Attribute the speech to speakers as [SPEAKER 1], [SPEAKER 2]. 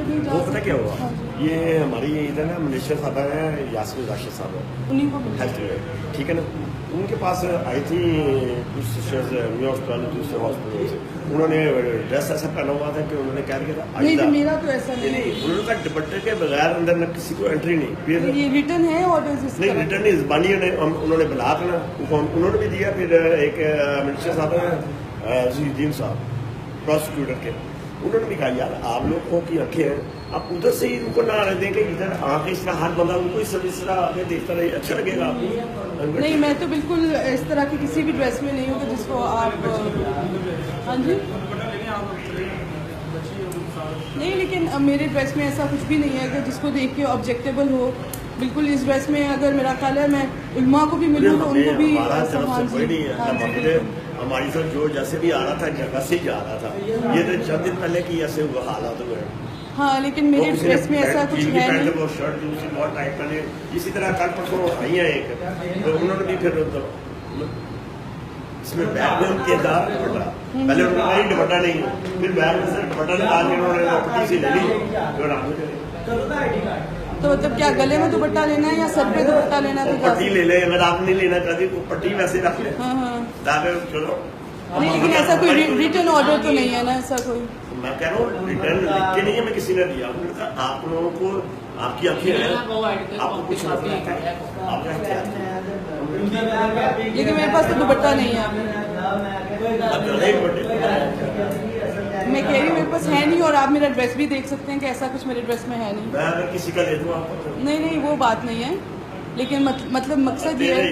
[SPEAKER 1] नहीं जा
[SPEAKER 2] वो पता क्या हुआ,
[SPEAKER 1] हाँ जी।
[SPEAKER 2] ये हमारी इधर ना मिनिस्टर साहब हैं, यास्मीन राशिद साहब हैं,
[SPEAKER 1] उन्हीं को
[SPEAKER 2] हेल्थ में, ठीक है ना। उनके पास आई थी कुछ सिस्टर्स न्यू हॉस्पिटल, दूसरे हॉस्पिटल से, उन्होंने ड्रेस ऐसा पहना हुआ था कि उन्होंने क्या किया था,
[SPEAKER 1] नहीं जी, मेरा तो ऐसा नहीं है।
[SPEAKER 2] उन्होंने कहा दुपट्टे के बगैर अंदर न किसी को एंट्री नहीं। फिर
[SPEAKER 1] ये रिटर्न है ऑर्डर
[SPEAKER 2] नहीं, रिटर्न नहीं, जबानी उन्होंने बुला कर ना उन्होंने भी दिया। फिर एक मिनिस्टर साहब हैं ज़हीरुद्दीन साहब, प्रोसिक्यूटर के, उन्होंने भी कहा यार आप लोगों की आंखें हैं, आप उधर से ही उनको ना दें कि इधर आके इसका हर बंदा उनको इस तरह आगे देखता रहे, अच्छा लगेगा आपको।
[SPEAKER 1] नहीं, मैं तो बिल्कुल इस तरह की किसी भी ड्रेस में नहीं हूँ कि जिसको आप हाँ जी नहीं, लेकिन मेरे ड्रेस में ऐसा कुछ भी नहीं है कि जिसको देख के ऑब्जेक्टेबल हो। बिल्कुल इस ड्रेस में अगर मेरा कलर मैं उल्मा को भी मिलूँ तो उनको भी
[SPEAKER 2] हमारी तरफ जो जैसे भी आ रहा था जगह से ही आ रहा था, ये तो चंद दिन पहले की ऐसे हुआ हालात हुए।
[SPEAKER 1] हाँ, लेकिन मेरे ड्रेस में ऐसा कुछ है नहीं।
[SPEAKER 2] वो शर्ट दूसरी बहुत टाइट पहने, इसी तरह कल परसों आई है एक, तो उन्होंने भी फिर इसमें बैग में उनके दार दुपट्टा, पहले उन्होंने दुपट्टा नहीं, फिर बैग में से दुपट्टा निकाल के उन्होंने पट्टी से ले ली।
[SPEAKER 1] तो मतलब क्या गले में दुपट्टा लेना है या सर पे दुपट्टा लेना है? तो
[SPEAKER 2] पट्टी ले ले, अगर आप नहीं लेना चाहती तो पट्टी वैसे रख ले।
[SPEAKER 1] हाँ।
[SPEAKER 2] चलो
[SPEAKER 1] नहीं, लेकिन ऐसा कोई रिटर्न ऑर्डर तो नहीं है ना, ऐसा कोई?
[SPEAKER 2] मैं कह रहा हूँ रिटर्न लिख के नहीं है, मैं किसी ने दिया, आप लोगों को आपकी आंखें हैं, आपको कुछ नजर आता है, आपने
[SPEAKER 1] लेकिन मेरे पास तो दुपट्टा नहीं है। मैं कह रही हूँ मेरे पास है नहीं, और आप मेरा ड्रेस भी देख सकते हैं कि ऐसा कुछ मेरे ड्रेस में है नहीं।
[SPEAKER 2] मैं अगर किसी का दे दूँ आपको?
[SPEAKER 1] नहीं, वो बात नहीं है, लेकिन मतलब मकसद ये है।